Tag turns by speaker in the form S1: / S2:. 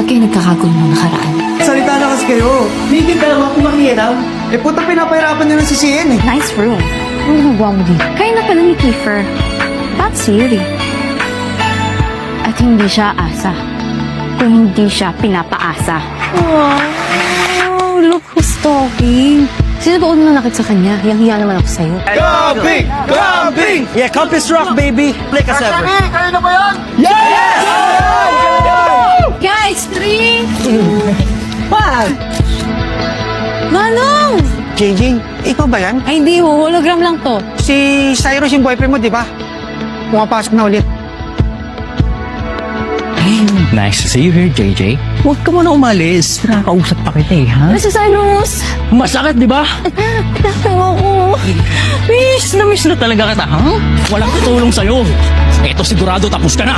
S1: Bakit kayo nagkakagulo nung nakaraan?
S2: Salita na kasi kayo. Hindi ka naman kung makialam. Eh, puta pinapahirapan niyo ng sisihin eh.
S1: Nice room. Ano ginagawa mo dito? Kaya na pala ni Kiefer. That's Yuri. At hindi siya asa. Kung hindi siya pinapaasa. Wow! Look who's talking. Sino ba unang nakit sa kanya? Hiyang-hiya naman ako sa'yo.
S2: Camping! Camping!
S3: Yeah, Compass Rock, baby! Like us ever.
S2: Kayo na ba yan?
S3: Yes!
S1: Guys, 3!
S3: Wow!
S1: Manong!
S3: JJ, ikaw ba yan?
S1: Ay, hindi ho. Hologram lang to.
S3: Si Cyrus yung boyfriend mo, di ba? Pumapasok na ulit.
S4: Hey, nice to see you here, JJ. Huwag ka muna umalis. Nakakausap pa kita eh, ha?
S1: Nasa Cyrus!
S4: Masakit, di ba?
S1: Natawa ko.
S4: Miss na talaga kita, ha? Walang katulong sa'yo. Eto sigurado tapos ka na.